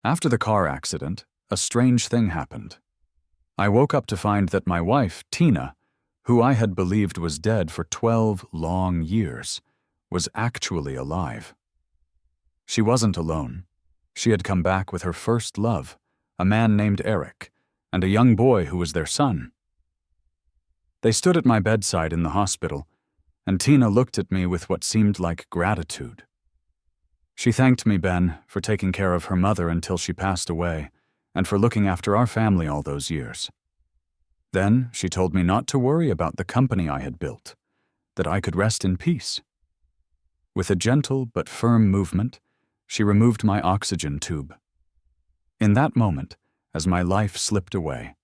After the car accident, a strange thing happened. I woke up to find that my wife, Tina, who I had believed was dead for 12 long years, was actually alive. She wasn't alone. She had come back with her first love, a man named Eric, and a young boy who was their son. They stood at my bedside in the hospital, and Tina looked at me with what seemed like gratitude. She thanked me, Ben, for taking care of her mother until she passed away, and for looking after our family all those years. Then she told me not to worry about the company I had built, that I could rest in peace. With a gentle but firm movement, she removed my oxygen tube. In that moment, as my life slipped away,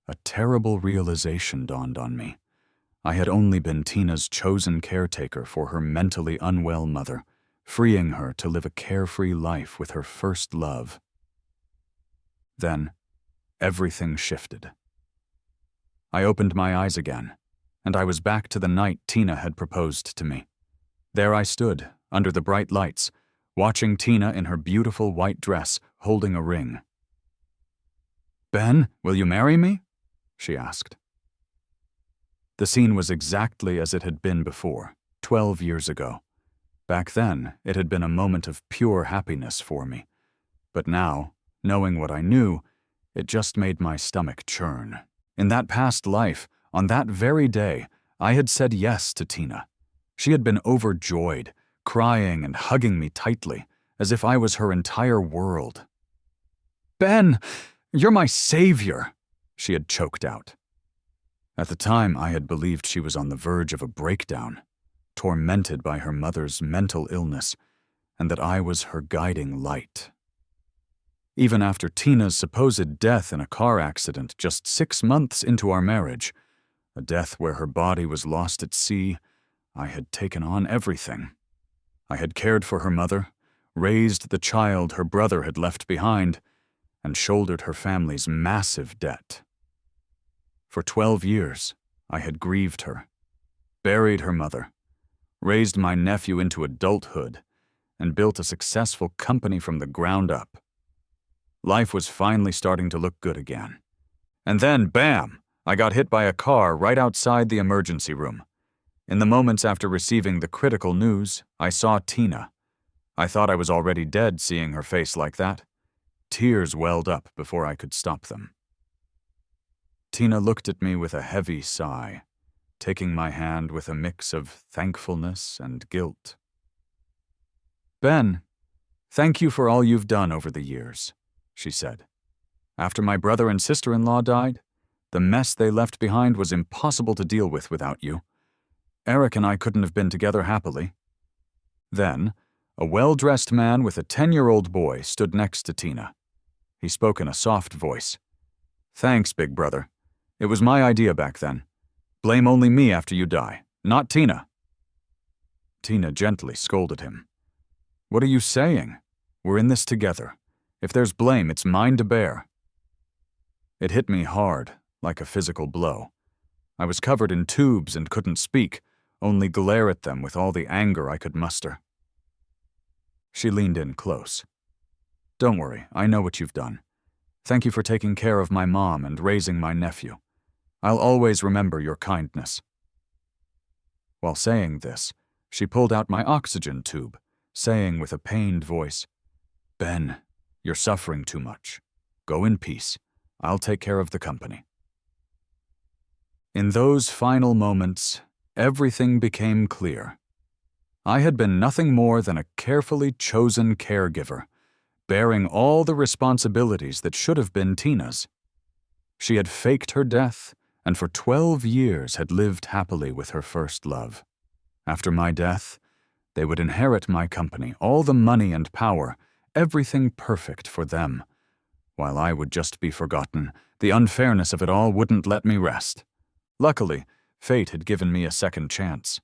a terrible realization dawned on me. I had only been Tina's chosen caretaker for her mentally unwell mother, freeing her to live a carefree life with her first love. Then, everything shifted. I opened my eyes again, and I was back to the night Tina had proposed to me. There I stood, under the bright lights, watching Tina in her beautiful white dress, holding a ring. "Ben, will you marry me?" she asked. The scene was exactly as it had been before, 12 years ago. Back then, it had been a moment of pure happiness for me. But now, knowing what I knew, it just made my stomach churn. In that past life, on that very day, I had said yes to Tina. She had been overjoyed, crying and hugging me tightly, as if I was her entire world. "Ben, you're my savior," she had choked out. At the time, I had believed she was on the verge of a breakdown, tormented by her mother's mental illness, and that I was her guiding light. Even after Tina's supposed death in a car accident just 6 months into our marriage, a death where her body was lost at sea, I had taken on everything. I had cared for her mother, raised the child her brother had left behind, and shouldered her family's massive debt. For 12 years, I had grieved her, buried her mother, raised my nephew into adulthood, and built a successful company from the ground up. Life was finally starting to look good again. And then, bam! I got hit by a car right outside the emergency room. In the moments after receiving the critical news, I saw Tina. I thought I was already dead seeing her face like that. Tears welled up before I could stop them. Tina looked at me with a heavy sigh, taking my hand with a mix of thankfulness and guilt. "Ben, thank you for all you've done over the years," she said. "After my brother and sister-in-law died, the mess they left behind was impossible to deal with without you. Eric and I couldn't have been together happily." Then, a well-dressed man with a 10-year-old boy stood next to Tina. He spoke in a soft voice. "Thanks, big brother. It was my idea back then. Blame only me after you die, not Tina." Tina gently scolded him. "What are you saying? We're in this together. If there's blame, it's mine to bear." It hit me hard, like a physical blow. I was covered in tubes and couldn't speak, only glare at them with all the anger I could muster. She leaned in close. "Don't worry, I know what you've done. Thank you for taking care of my mom and raising my nephew. I'll always remember your kindness." While saying this, she pulled out my oxygen tube, saying with a pained voice, "Ben, you're suffering too much. Go in peace. I'll take care of the company." In those final moments, everything became clear. I had been nothing more than a carefully chosen caregiver, bearing all the responsibilities that should have been Tina's. She had faked her death, and for 12 years had lived happily with her first love. After my death, they would inherit my company, all the money and power, everything perfect for them. While I would just be forgotten, the unfairness of it all wouldn't let me rest. Luckily, fate had given me a second chance.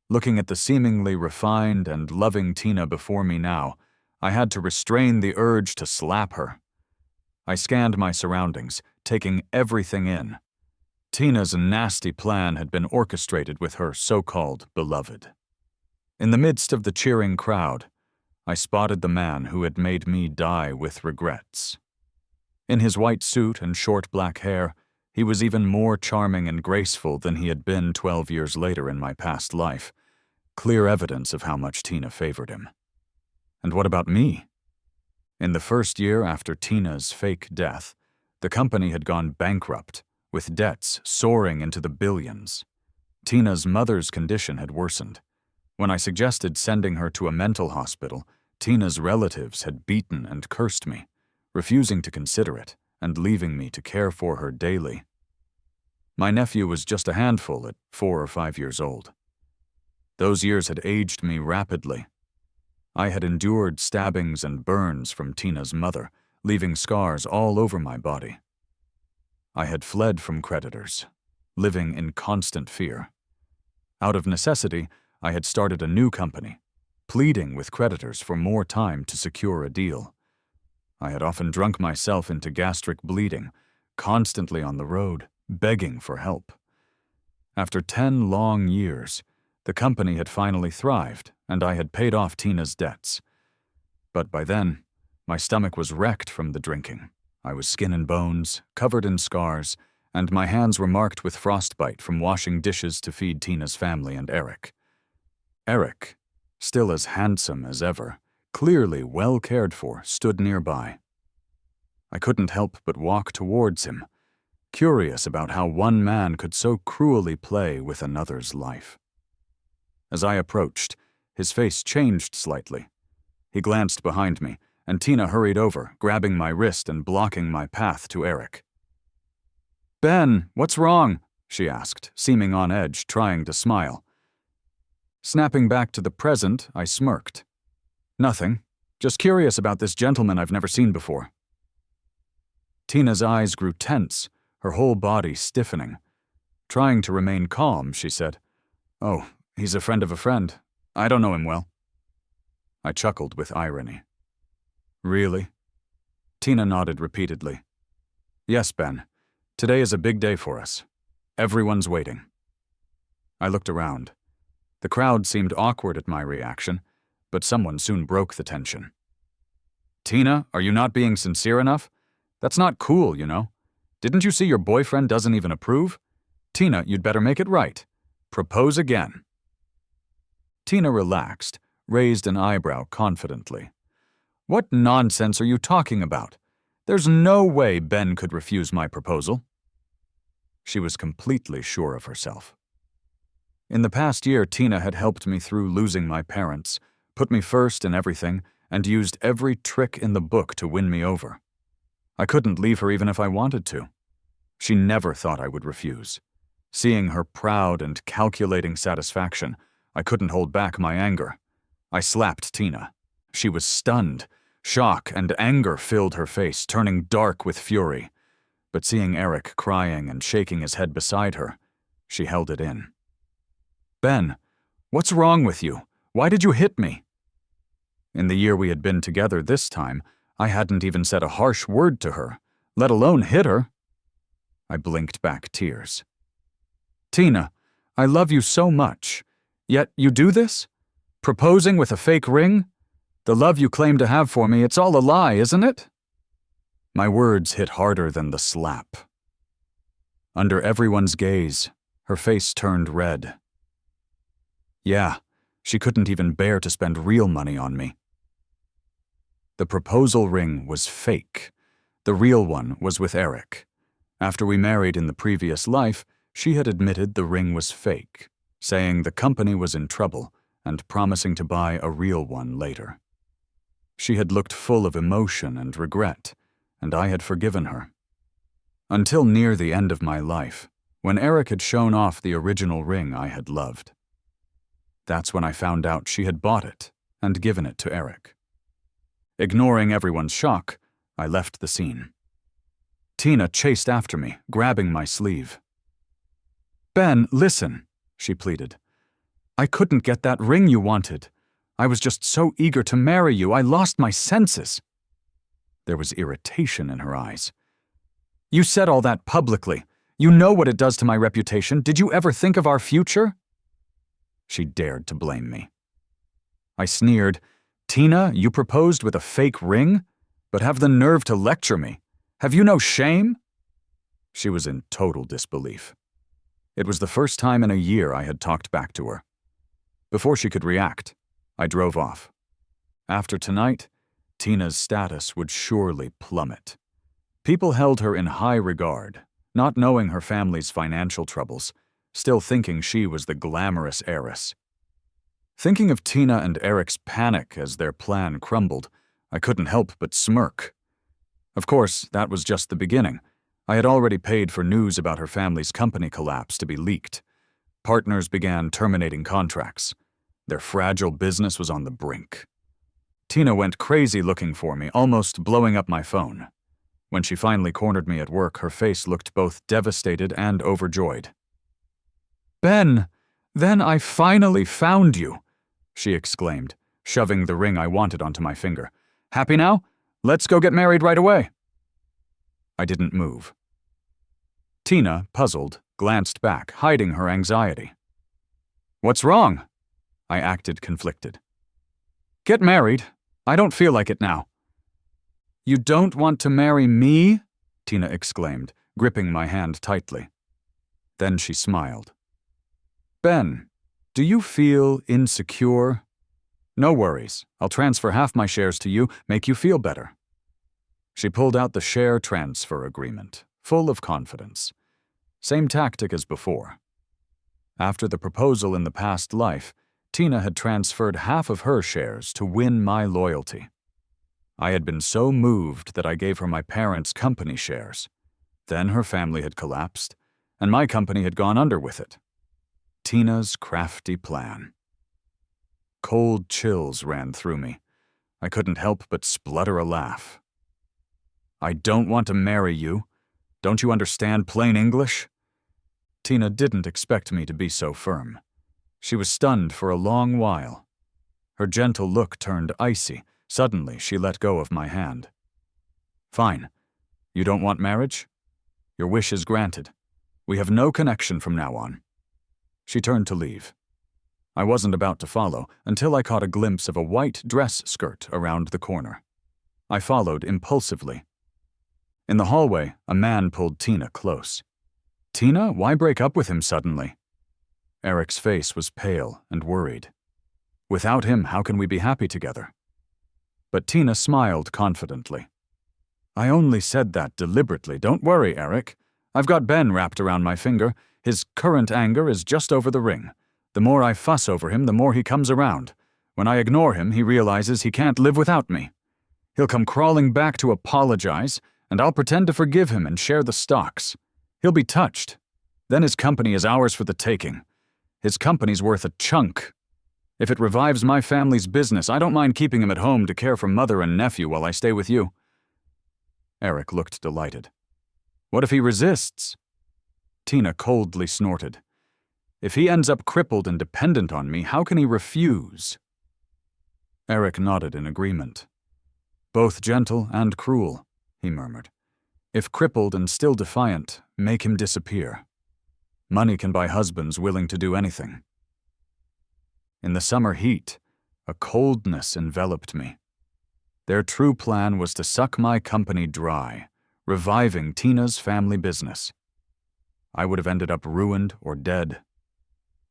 Looking at the seemingly refined and loving Tina before me now, I had to restrain the urge to slap her. I scanned my surroundings, taking everything in. Tina's nasty plan had been orchestrated with her so-called beloved. In the midst of the cheering crowd, I spotted the man who had made me die with regrets. In his white suit and short black hair, he was even more charming and graceful than he had been 12 years later in my past life, clear evidence of how much Tina favored him. And what about me? In the first year after Tina's fake death, the company had gone bankrupt, with debts soaring into the billions. Tina's mother's condition had worsened. When I suggested sending her to a mental hospital, Tina's relatives had beaten and cursed me, refusing to consider it and leaving me to care for her daily. My nephew was just a handful at 4 or 5 years old. Those years had aged me rapidly. I had endured stabbings and burns from Tina's mother, leaving scars all over my body. I had fled from creditors, living in constant fear. Out of necessity, I had started a new company, pleading with creditors for more time to secure a deal. I had often drunk myself into gastric bleeding, constantly on the road, begging for help. After 10 long years, the company had finally thrived, and I had paid off Tina's debts. But by then, my stomach was wrecked from the drinking. I was skin and bones, covered in scars, and my hands were marked with frostbite from washing dishes to feed Tina's family and Eric. Eric, still as handsome as ever, clearly well cared for, stood nearby. I couldn't help but walk towards him, curious about how one man could so cruelly play with another's life. As I approached, his face changed slightly. He glanced behind me, and Tina hurried over, grabbing my wrist and blocking my path to Eric. "Ben, what's wrong?" she asked, seeming on edge, trying to smile. Snapping back to the present, I smirked. "Nothing. Just curious about this gentleman I've never seen before." Tina's eyes grew tense, her whole body stiffening. Trying to remain calm, she said, "Oh, he's a friend of a friend. I don't know him well." I chuckled with irony. "Really?" Tina nodded repeatedly. "Yes, Ben. Today is a big day for us. Everyone's waiting." I looked around. The crowd seemed awkward at my reaction, but someone soon broke the tension. "Tina, are you not being sincere enough? That's not cool, you know. Didn't you see your boyfriend doesn't even approve? Tina, you'd better make it right. Propose again." Tina relaxed, raised an eyebrow confidently. "What nonsense are you talking about? There's no way Ben could refuse my proposal." She was completely sure of herself. In the past year, Tina had helped me through losing my parents, put me first in everything, and used every trick in the book to win me over. I couldn't leave her even if I wanted to. She never thought I would refuse. Seeing her proud and calculating satisfaction, I couldn't hold back my anger. I slapped Tina. She was stunned. Shock and anger filled her face, turning dark with fury. But seeing Eric crying and shaking his head beside her, she held it in. "Ben, what's wrong with you? Why did you hit me?" In the year we had been together this time, I hadn't even said a harsh word to her, let alone hit her. I blinked back tears. "Tina, I love you so much. Yet you do this? Proposing with a fake ring? The love you claim to have for me, it's all a lie, isn't it?" My words hit harder than the slap. Under everyone's gaze, her face turned red. Yeah, she couldn't even bear to spend real money on me. The proposal ring was fake. The real one was with Eric. After we married in the previous life, she had admitted the ring was fake, saying the company was in trouble and promising to buy a real one later. She had looked full of emotion and regret, and I had forgiven her. Until near the end of my life, when Eric had shown off the original ring I had loved. That's when I found out she had bought it and given it to Eric. Ignoring everyone's shock, I left the scene. Tina chased after me, grabbing my sleeve. "Ben, listen," she pleaded. "I couldn't get that ring you wanted. I was just so eager to marry you, I lost my senses." There was irritation in her eyes. "You said all that publicly. You know what it does to my reputation. Did you ever think of our future?" She dared to blame me. I sneered, Tina, you proposed with a fake ring, but have the nerve to lecture me. Have you no shame?" She was in total disbelief. It was the first time in a year I had talked back to her. Before she could react, I drove off. After tonight, Tina's status would surely plummet. People held her in high regard, not knowing her family's financial troubles, still thinking she was the glamorous heiress. Thinking of Tina and Eric's panic as their plan crumbled, I couldn't help but smirk. Of course, that was just the beginning. I had already paid for news about her family's company collapse to be leaked. Partners began terminating contracts. Their fragile business was on the brink. Tina went crazy looking for me, almost blowing up my phone. When she finally cornered me at work, her face looked both devastated and overjoyed. "Ben, then I finally found you," she exclaimed, shoving the ring I wanted onto my finger. "Happy now? Let's go get married right away." I didn't move. Tina, puzzled, glanced back, hiding her anxiety. "What's wrong?" I acted conflicted. "Get married. I don't feel like it now." "You don't want to marry me?" Tina exclaimed, gripping my hand tightly. Then she smiled. "Ben, do you feel insecure? No worries. I'll transfer half my shares to you, make you feel better." She pulled out the share transfer agreement, full of confidence. Same tactic as before. After the proposal in the past life, Tina had transferred half of her shares to win my loyalty. I had been so moved that I gave her my parents' company shares. Then her family had collapsed, and my company had gone under with it. Tina's crafty plan. Cold chills ran through me. I couldn't help but splutter a laugh. "I don't want to marry you. Don't you understand plain English?" Tina didn't expect me to be so firm. She was stunned for a long while. Her gentle look turned icy. Suddenly, she let go of my hand. "Fine. You don't want marriage? Your wish is granted. We have no connection from now on." She turned to leave. I wasn't about to follow until I caught a glimpse of a white dress skirt around the corner. I followed impulsively. In the hallway, a man pulled Tina close. "Tina, why break up with him suddenly?" Eric's face was pale and worried. "Without him, how can we be happy together?" But Tina smiled confidently. "I only said that deliberately. Don't worry, Eric. I've got Ben wrapped around my finger. His current anger is just over the ring. The more I fuss over him, the more he comes around. When I ignore him, he realizes he can't live without me. He'll come crawling back to apologize, and I'll pretend to forgive him and share the stocks. He'll be touched. Then his company is ours for the taking. His company's worth a chunk. If it revives my family's business, I don't mind keeping him at home to care for mother and nephew while I stay with you." Eric looked delighted. "What if he resists?" Tina coldly snorted. "If he ends up crippled and dependent on me, how can he refuse?" Eric nodded in agreement. "Both gentle and cruel," he murmured. "If crippled and still defiant, make him disappear. Money can buy husbands willing to do anything." In the summer heat, a coldness enveloped me. Their true plan was to suck my company dry, reviving Tina's family business. I would have ended up ruined or dead.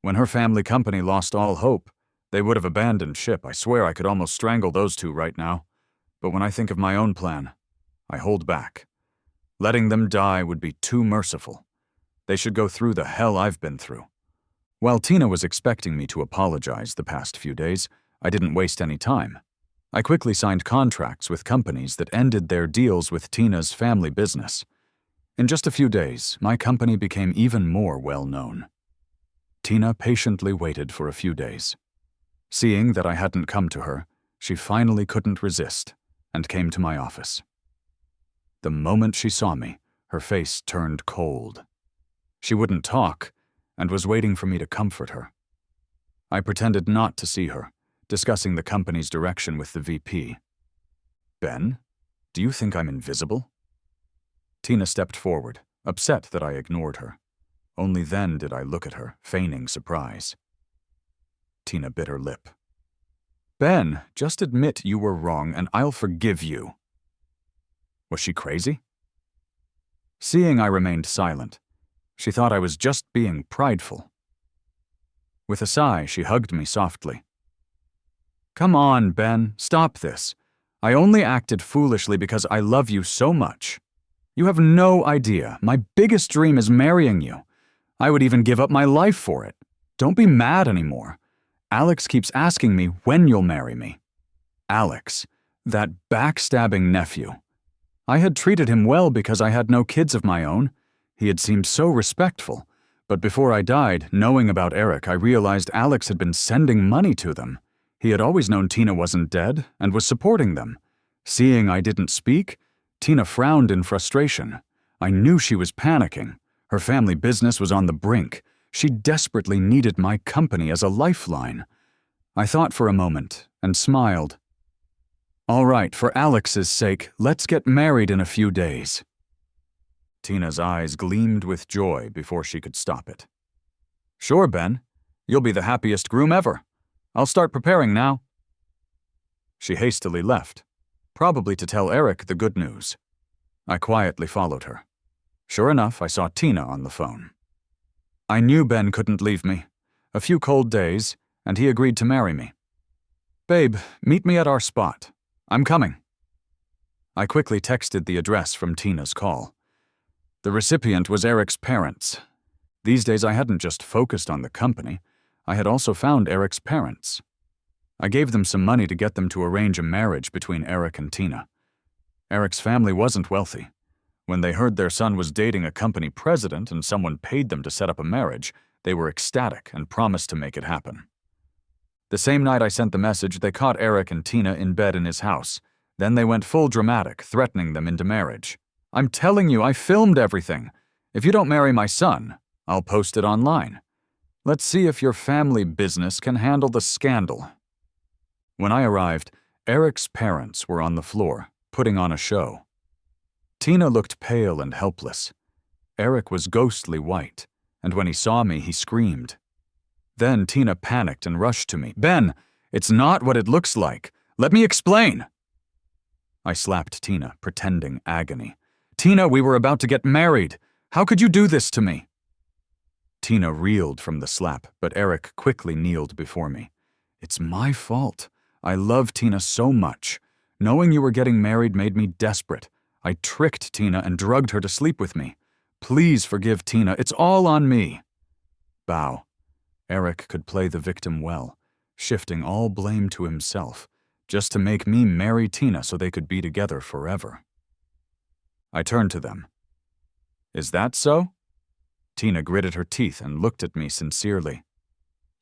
When her family company lost all hope, they would have abandoned ship. I swear I could almost strangle those two right now. But when I think of my own plan, I hold back. Letting them die would be too merciful. They should go through the hell I've been through. While Tina was expecting me to apologize the past few days, I didn't waste any time. I quickly signed contracts with companies that ended their deals with Tina's family business. In just a few days, my company became even more well-known. Tina patiently waited for a few days. Seeing that I hadn't come to her, she finally couldn't resist and came to my office. The moment she saw me, her face turned cold. She wouldn't talk and was waiting for me to comfort her. I pretended not to see her, discussing the company's direction with the VP. "Ben, do you think I'm invisible?" Tina stepped forward, upset that I ignored her. Only then did I look at her, feigning surprise. Tina bit her lip. Ben, just admit you were wrong and I'll forgive you. Was she crazy? Seeing I remained silent, she thought I was just being prideful. With a sigh, she hugged me softly. Come on, Ben, stop this. I only acted foolishly because I love you so much. You have no idea. My biggest dream is marrying you. I would even give up my life for it. Don't be mad anymore. Alex keeps asking me when you'll marry me. Alex, that backstabbing nephew. I had treated him well because I had no kids of my own. He had seemed so respectful. But before I died, knowing about Eric, I realized Alex had been sending money to them. He had always known Tina wasn't dead and was supporting them. Seeing I didn't speak, Tina frowned in frustration. I knew she was panicking. Her family business was on the brink. She desperately needed my company as a lifeline. I thought for a moment and smiled. All right, for Alex's sake, let's get married in a few days. Tina's eyes gleamed with joy before she could stop it. Sure, Ben. You'll be the happiest groom ever. I'll start preparing now. She hastily left, probably to tell Eric the good news. I quietly followed her. Sure enough, I saw Tina on the phone. I knew Ben couldn't leave me. A few cold days, and he agreed to marry me. Babe, meet me at our spot. I'm coming. I quickly texted the address from Tina's call. The recipient was Eric's parents. These days I hadn't just focused on the company, I had also found Eric's parents. I gave them some money to get them to arrange a marriage between Eric and Tina. Eric's family wasn't wealthy. When they heard their son was dating a company president and someone paid them to set up a marriage, they were ecstatic and promised to make it happen. The same night I sent the message, they caught Eric and Tina in bed in his house. Then they went full dramatic, threatening them into marriage. I'm telling you, I filmed everything. If you don't marry my son, I'll post it online. Let's see if your family business can handle the scandal. When I arrived, Eric's parents were on the floor, putting on a show. Tina looked pale and helpless. Eric was ghostly white, and when he saw me, he screamed. Then Tina panicked and rushed to me. Ben, it's not what it looks like. Let me explain. I slapped Tina, pretending agony. Tina, we were about to get married. How could you do this to me? Tina reeled from the slap, but Eric quickly kneeled before me. It's my fault. I love Tina so much. Knowing you were getting married made me desperate. I tricked Tina and drugged her to sleep with me. Please forgive Tina. It's all on me. Bow. Eric could play the victim well, shifting all blame to himself, just to make me marry Tina so they could be together forever. I turned to them. Is that so? Tina gritted her teeth and looked at me sincerely.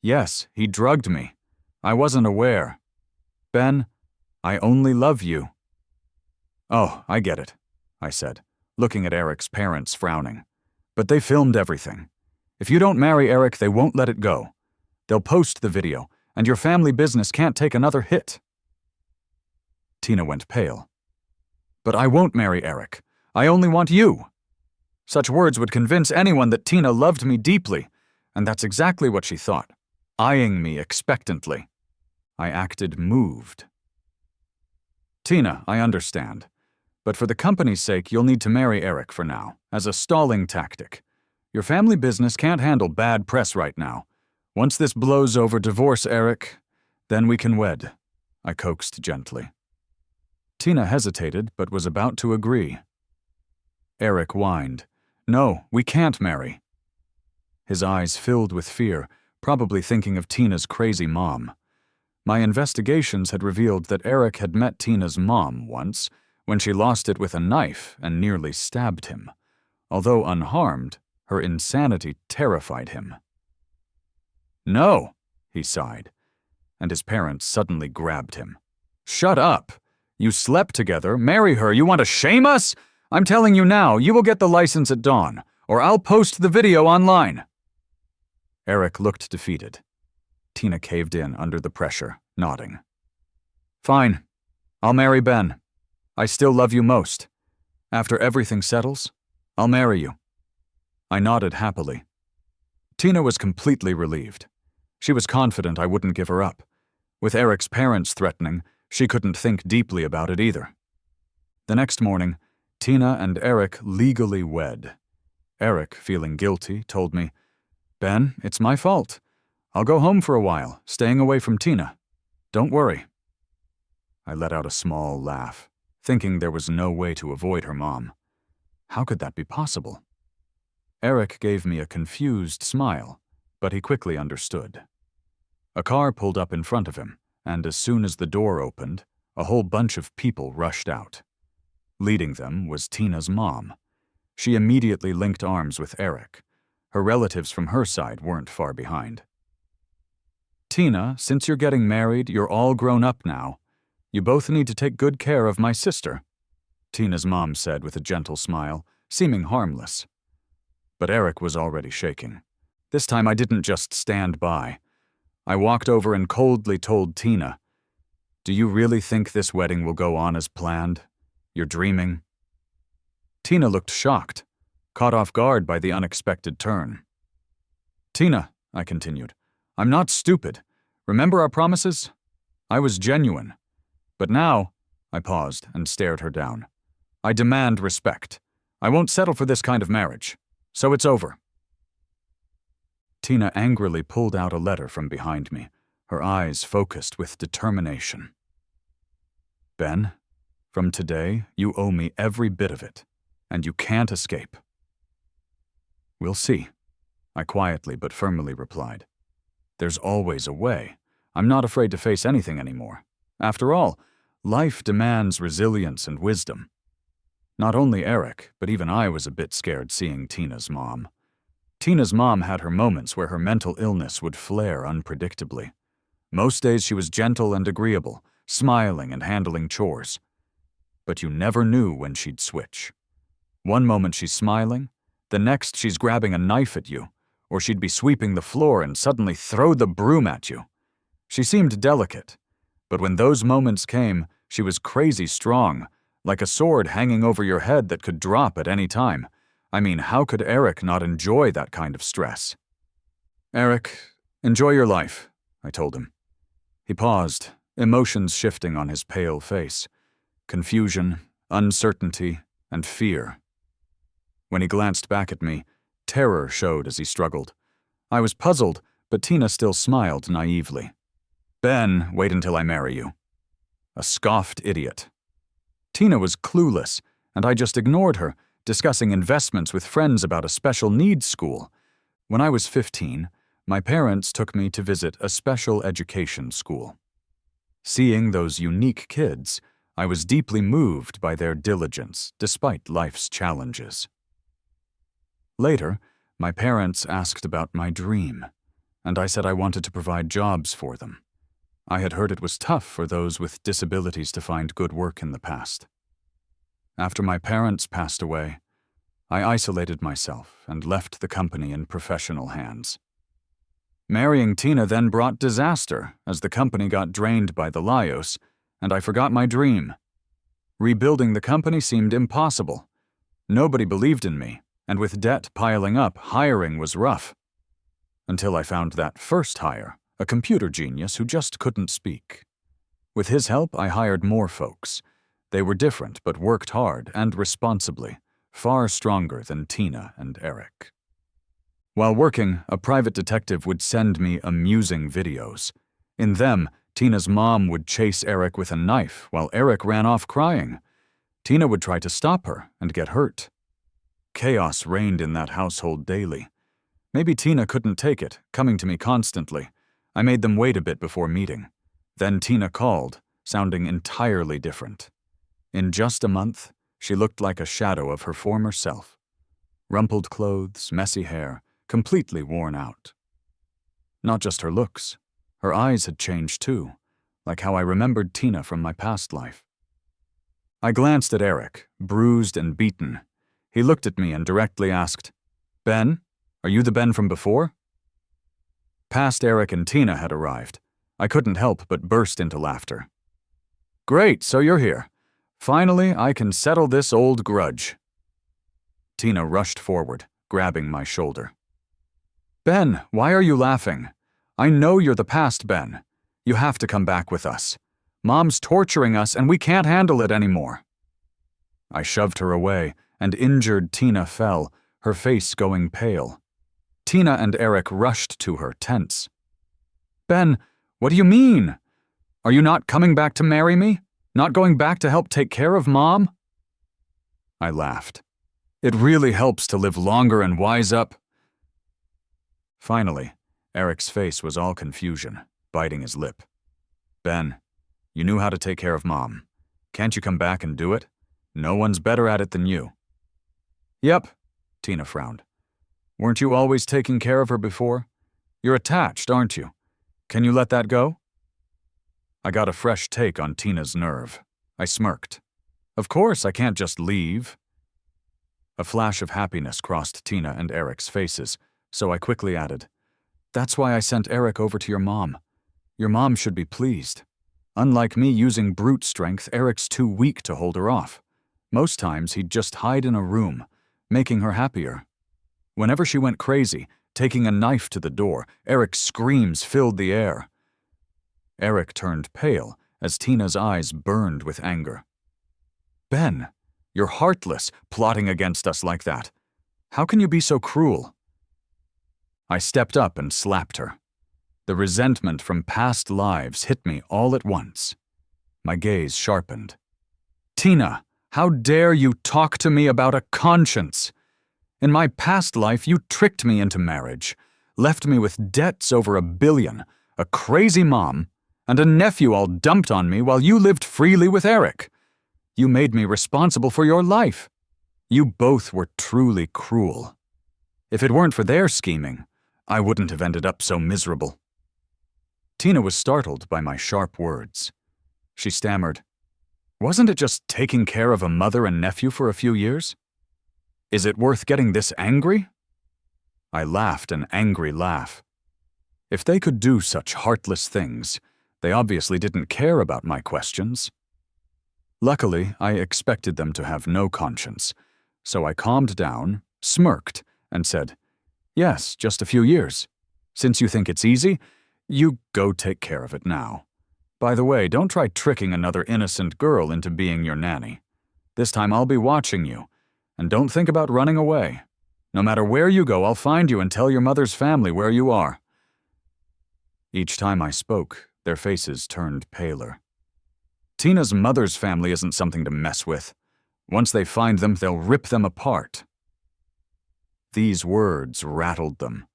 Yes, he drugged me. I wasn't aware. Ben, I only love you. Oh, I get it, I said, looking at Eric's parents frowning. But they filmed everything. If you don't marry Eric, they won't let it go. They'll post the video, and your family business can't take another hit. Tina went pale. But I won't marry Eric. I only want you. Such words would convince anyone that Tina loved me deeply, and that's exactly what she thought, eyeing me expectantly. I acted moved. Tina, I understand. But for the company's sake, you'll need to marry Eric for now, as a stalling tactic. Your family business can't handle bad press right now. Once this blows over, divorce Eric, then we can wed, I coaxed gently. Tina hesitated, but was about to agree. Eric whined. No, we can't marry. His eyes filled with fear, probably thinking of Tina's crazy mom. My investigations had revealed that Eric had met Tina's mom once, when she lost it with a knife and nearly stabbed him. Although unharmed, her insanity terrified him. No, he sighed, and his parents suddenly grabbed him. Shut up! You slept together, marry her, you want to shame us? I'm telling you now, you will get the license at dawn, or I'll post the video online. Eric looked defeated. Tina caved in under the pressure, nodding. Fine. I'll marry Ben. I still love you most. After everything settles, I'll marry you. I nodded happily. Tina was completely relieved. She was confident I wouldn't give her up. With Eric's parents threatening, she couldn't think deeply about it either. The next morning, Tina and Eric legally wed. Eric, feeling guilty, told me, "Ben, it's my fault. I'll go home for a while, staying away from Tina. Don't worry." I let out a small laugh, thinking there was no way to avoid her mom. How could that be possible? Eric gave me a confused smile, but he quickly understood. A car pulled up in front of him, and as soon as the door opened, a whole bunch of people rushed out. Leading them was Tina's mom. She immediately linked arms with Eric. Her relatives from her side weren't far behind. "Tina, since you're getting married, you're all grown up now. You both need to take good care of my sister," Tina's mom said with a gentle smile, seeming harmless. But Eric was already shaking. This time I didn't just stand by. I walked over and coldly told Tina, "Do you really think this wedding will go on as planned? You're dreaming?" Tina looked shocked, caught off guard by the unexpected turn. "Tina," I continued, "I'm not stupid. Remember our promises? I was genuine. But now," I paused and stared her down, "I demand respect. I won't settle for this kind of marriage. So it's over." Tina angrily pulled out a letter from behind me, her eyes focused with determination. "Ben, from today, you owe me every bit of it, and you can't escape." "We'll see," I quietly but firmly replied. "There's always a way. I'm not afraid to face anything anymore. After all, life demands resilience and wisdom." Not only Eric, but even I was a bit scared seeing Tina's mom. Tina's mom had her moments where her mental illness would flare unpredictably. Most days she was gentle and agreeable, smiling and handling chores. But you never knew when she'd switch. One moment she's smiling, the next she's grabbing a knife at you, or she'd be sweeping the floor and suddenly throw the broom at you. She seemed delicate, but when those moments came, she was crazy strong, like a sword hanging over your head that could drop at any time. I mean, how could Eric not enjoy that kind of stress? "Eric, enjoy your life," I told him. He paused, emotions shifting on his pale face. Confusion, uncertainty, and fear. When he glanced back at me, terror showed as he struggled. I was puzzled, but Tina still smiled naively. "Ben, wait until I marry you." A scoffed idiot. Tina was clueless, and I just ignored her, discussing investments with friends about a special needs school. When I was 15, my parents took me to visit a special education school. Seeing those unique kids, I was deeply moved by their diligence despite life's challenges. Later, my parents asked about my dream, and I said I wanted to provide jobs for them. I had heard it was tough for those with disabilities to find good work in the past. After my parents passed away, I isolated myself and left the company in professional hands. Marrying Tina then brought disaster as the company got drained by the Laos, and I forgot my dream. Rebuilding the company seemed impossible. Nobody believed in me, and with debt piling up, hiring was rough. Until I found that first hire, a computer genius who just couldn't speak. With his help, I hired more folks. They were different but worked hard and responsibly, far stronger than Tina and Eric. While working, a private detective would send me amusing videos. In them, Tina's mom would chase Eric with a knife while Eric ran off crying. Tina would try to stop her and get hurt. Chaos reigned in that household daily. Maybe Tina couldn't take it, coming to me constantly. I made them wait a bit before meeting. Then Tina called, sounding entirely different. In just a month, she looked like a shadow of her former self. Rumpled clothes, messy hair, completely worn out. Not just her looks. Her eyes had changed too, like how I remembered Tina from my past life. I glanced at Eric, bruised and beaten. He looked at me and directly asked, "Ben, are you the Ben from before?" Past Eric and Tina had arrived. I couldn't help but burst into laughter. "Great, so you're here. Finally, I can settle this old grudge." Tina rushed forward, grabbing my shoulder. "Ben, why are you laughing? I know you're the past Ben. You have to come back with us. Mom's torturing us and we can't handle it anymore." I shoved her away, and injured Tina fell, her face going pale. Tina and Eric rushed to her, tense. "Ben, what do you mean? Are you not coming back to marry me? Not going back to help take care of Mom?" I laughed. "It really helps to live longer and wise up." Finally, Eric's face was all confusion, biting his lip. "Ben, you knew how to take care of Mom. Can't you come back and do it? No one's better at it than you." "Yep," Tina frowned. "Weren't you always taking care of her before? You're attached, aren't you? Can you let that go?" I got a fresh take on Tina's nerve. I smirked. "Of course, I can't just leave." A flash of happiness crossed Tina and Eric's faces, so I quickly added, "That's why I sent Eric over to your mom. Your mom should be pleased. Unlike me using brute strength, Eric's too weak to hold her off. Most times he'd just hide in a room, making her happier. Whenever she went crazy, taking a knife to the door, Eric's screams filled the air." Eric turned pale as Tina's eyes burned with anger. "Ben, you're heartless, plotting against us like that. How can you be so cruel?" I stepped up and slapped her. The resentment from past lives hit me all at once. My gaze sharpened. "Tina, how dare you talk to me about a conscience? In my past life, you tricked me into marriage, left me with debts over $1 billion, a crazy mom, and a nephew all dumped on me while you lived freely with Eric. You made me responsible for your life. You both were truly cruel. If it weren't for their scheming, I wouldn't have ended up so miserable." Tina was startled by my sharp words. She stammered, "Wasn't it just taking care of a mother and nephew for a few years? Is it worth getting this angry?" I laughed an angry laugh. If they could do such heartless things, they obviously didn't care about my questions. Luckily, I expected them to have no conscience, so I calmed down, smirked, and said, "Yes, just a few years. Since you think it's easy, you go take care of it now. By the way, don't try tricking another innocent girl into being your nanny. This time I'll be watching you, and don't think about running away. No matter where you go, I'll find you and tell your mother's family where you are." Each time I spoke, their faces turned paler. Tina's mother's family isn't something to mess with. Once they find them, they'll rip them apart. These words rattled them.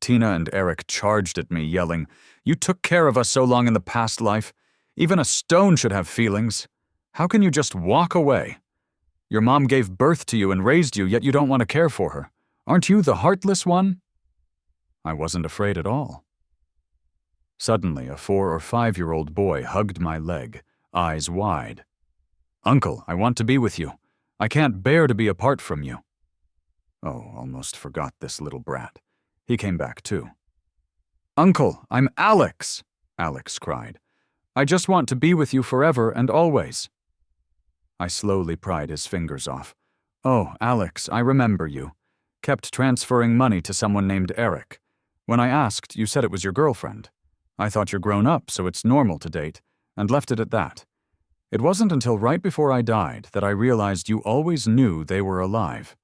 Tina and Eric charged at me, yelling, "You took care of us so long in the past life. Even a stone should have feelings. How can you just walk away? Your mom gave birth to you and raised you, yet you don't want to care for her. Aren't you the heartless one?" I wasn't afraid at all. Suddenly, a 4 or 5-year-old boy hugged my leg, eyes wide. "Uncle, I want to be with you. I can't bear to be apart from you." Oh, almost forgot this little brat. He came back too. "Uncle, I'm Alex," Alex cried. "I just want to be with you forever and always." I slowly pried his fingers off. "Oh, Alex, I remember you. Kept transferring money to someone named Eric. When I asked, you said it was your girlfriend. I thought you're grown up, so it's normal to date, and left it at that. It wasn't until right before I died that I realized you always knew they were alive.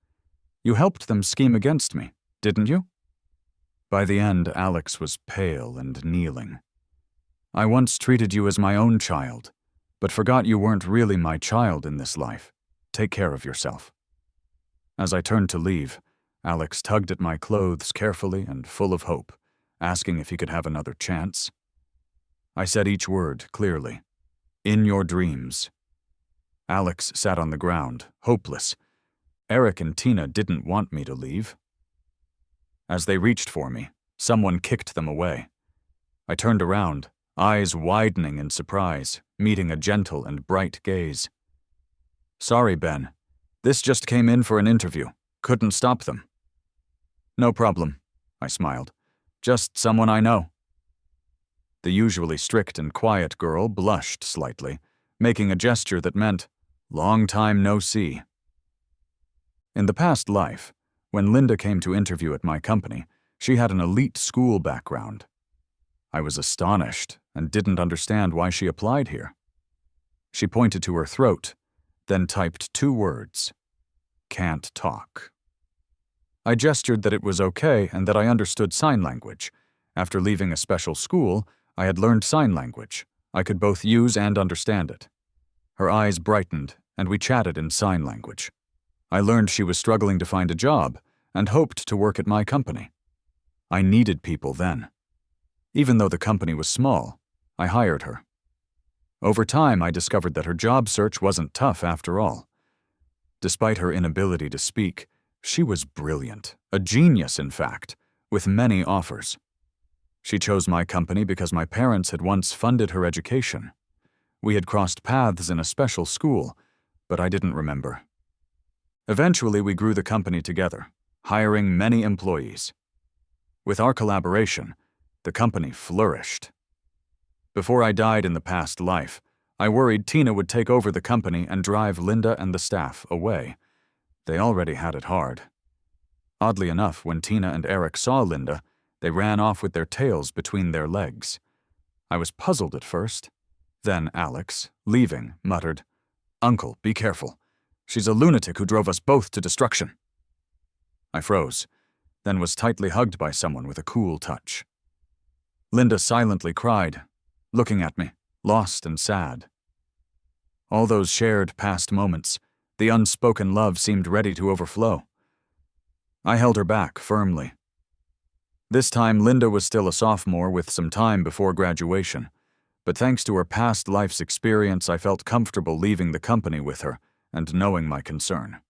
You helped them scheme against me, didn't you?" By the end, Alex was pale and kneeling. "I once treated you as my own child, but forgot you weren't really my child in this life. Take care of yourself." As I turned to leave, Alex tugged at my clothes carefully and full of hope, asking if he could have another chance. I said each word clearly. "In your dreams." Alex sat on the ground, hopeless. Eric and Tina didn't want me to leave. As they reached for me, someone kicked them away. I turned around, eyes widening in surprise, meeting a gentle and bright gaze. "Sorry, Ben. This just came in for an interview. Couldn't stop them." "No problem," I smiled. "Just someone I know." The usually strict and quiet girl blushed slightly, making a gesture that meant, "Long time no see." In the past life, when Linda came to interview at my company, she had an elite school background. I was astonished and didn't understand why she applied here. She pointed to her throat, then typed 2 words: "Can't talk." I gestured that it was okay and that I understood sign language. After leaving a special school, I had learned sign language. I could both use and understand it. Her eyes brightened, and we chatted in sign language. I learned she was struggling to find a job and hoped to work at my company. I needed people then. Even though the company was small, I hired her. Over time, I discovered that her job search wasn't tough after all. Despite her inability to speak, she was brilliant, a genius in fact, with many offers. She chose my company because my parents had once funded her education. We had crossed paths in a special school, but I didn't remember. Eventually, we grew the company together, hiring many employees. With our collaboration, the company flourished. Before I died in the past life, I worried Tina would take over the company and drive Linda and the staff away. They already had it hard. Oddly enough, when Tina and Eric saw Linda, they ran off with their tails between their legs. I was puzzled at first. Then Alex, leaving, muttered, "Uncle, be careful. She's a lunatic who drove us both to destruction." I froze, then was tightly hugged by someone with a cool touch. Linda silently cried, looking at me, lost and sad. All those shared past moments, the unspoken love seemed ready to overflow. I held her back firmly. This time, Linda was still a sophomore with some time before graduation, but thanks to her past life's experience, I felt comfortable leaving the company with her and knowing my concern.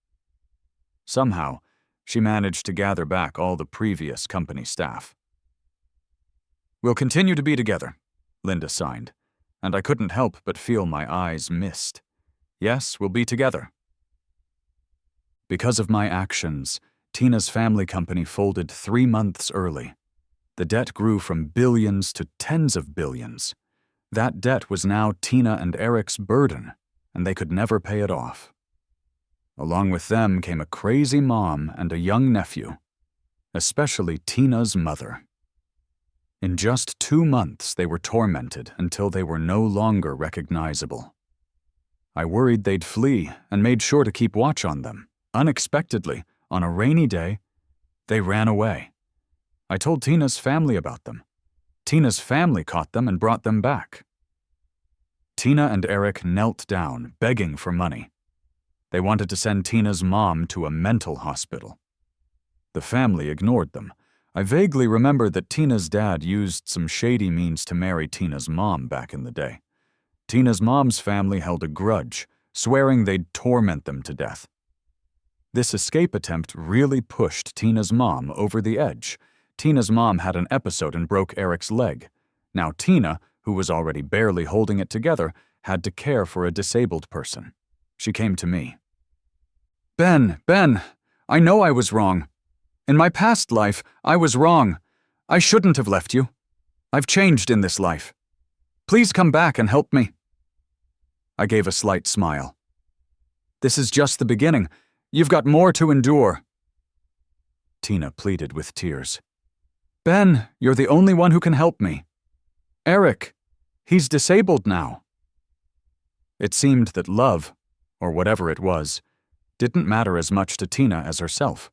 Somehow, she managed to gather back all the previous company staff. "We'll continue to be together," Linda signed, and I couldn't help but feel my eyes mist. "Yes, we'll be together." Because of my actions, Tina's family company folded 3 months early. The debt grew from billions to tens of billions. That debt was now Tina and Eric's burden, and they could never pay it off. Along with them came a crazy mom and a young nephew, especially Tina's mother. In just 2 months, they were tormented until they were no longer recognizable. I worried they'd flee and made sure to keep watch on them. Unexpectedly, on a rainy day, they ran away. I told Tina's family about them. Tina's family caught them and brought them back. Tina and Eric knelt down, begging for money. They wanted to send Tina's mom to a mental hospital. The family ignored them. I vaguely remember that Tina's dad used some shady means to marry Tina's mom back in the day. Tina's mom's family held a grudge, swearing they'd torment them to death. This escape attempt really pushed Tina's mom over the edge. Tina's mom had an episode and broke Eric's leg. Now Tina, who was already barely holding it together, had to care for a disabled person. She came to me. Ben, I know I was wrong. In my past life, I was wrong. I shouldn't have left you. I've changed in this life. Please come back and help me." I gave a slight smile. "This is just the beginning. You've got more to endure." Tina pleaded with tears. "Ben, you're the only one who can help me. Eric, he's disabled now." It seemed that love, or whatever it was, didn't matter as much to Tina as herself.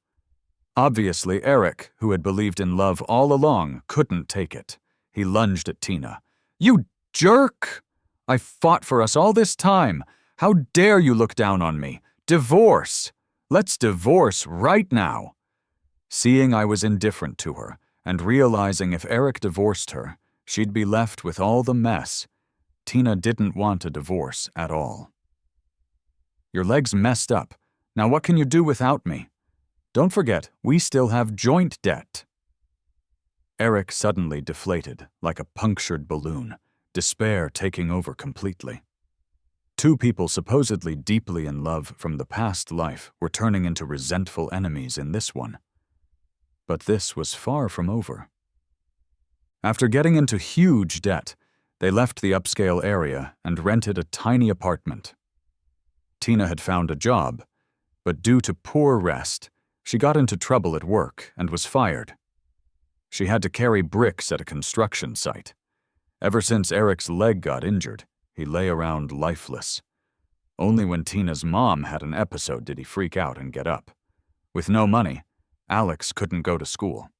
Obviously, Eric, who had believed in love all along, couldn't take it. He lunged at Tina. "You jerk! I fought for us all this time. How dare you look down on me? Divorce! Let's divorce right now." Seeing I was indifferent to her, and realizing if Eric divorced her, she'd be left with all the mess, Tina didn't want a divorce at all. "Your leg's messed up. Now what can you do without me? Don't forget, we still have joint debt." Eric suddenly deflated, like a punctured balloon, despair taking over completely. 2 people supposedly deeply in love from the past life were turning into resentful enemies in this one. But this was far from over. After getting into huge debt, they left the upscale area and rented a tiny apartment. Tina had found a job, but due to poor rest, she got into trouble at work and was fired. She had to carry bricks at a construction site. Ever since Eric's leg got injured, he lay around lifeless. Only when Tina's mom had an episode did he freak out and get up. With no money, Alex couldn't go to school.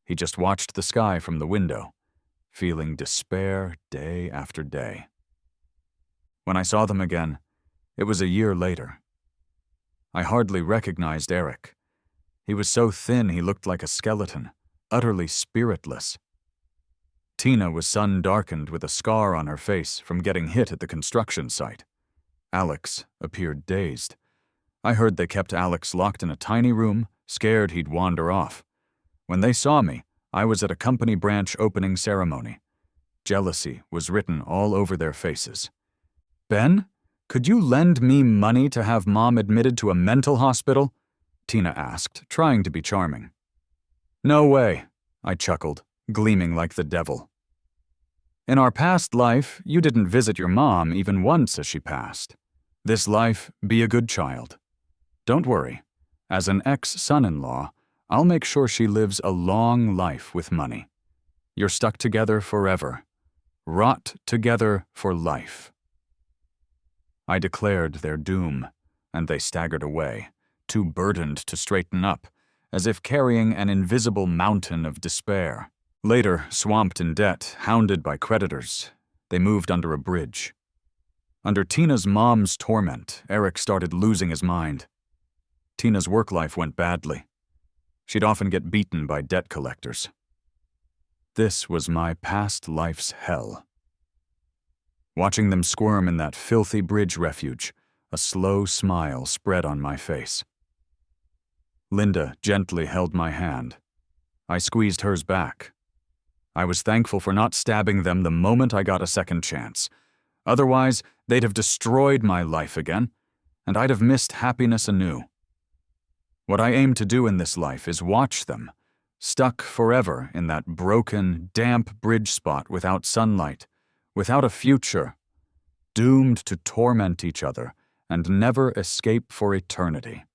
He just watched the sky from the window, feeling despair day after day. When I saw them again, it was a year later. I hardly recognized Eric. He was so thin he looked like a skeleton, utterly spiritless. Tina was sun-darkened with a scar on her face from getting hit at the construction site. Alex appeared dazed. I heard they kept Alex locked in a tiny room, scared he'd wander off. When they saw me, I was at a company branch opening ceremony. Jealousy was written all over their faces. "Ben, could you lend me money to have Mom admitted to a mental hospital?" Tina asked, trying to be charming. "No way," I chuckled, gleaming like the devil. "In our past life, you didn't visit your mom even once as she passed. This life, be a good child. Don't worry. As an ex-son-in-law, I'll make sure she lives a long life with money. You're stuck together forever. Rot together for life." I declared their doom, and they staggered away, too burdened to straighten up, as if carrying an invisible mountain of despair. Later, swamped in debt, hounded by creditors, they moved under a bridge. Under Tina's mom's torment, Eric started losing his mind. Tina's work life went badly. She'd often get beaten by debt collectors. This was my past life's hell. Watching them squirm in that filthy bridge refuge, a slow smile spread on my face. Linda gently held my hand. I squeezed hers back. I was thankful for not stabbing them the moment I got a second chance. Otherwise, they'd have destroyed my life again, and I'd have missed happiness anew. What I aim to do in this life is watch them, stuck forever in that broken, damp bridge spot without sunlight, without a future, doomed to torment each other and never escape for eternity.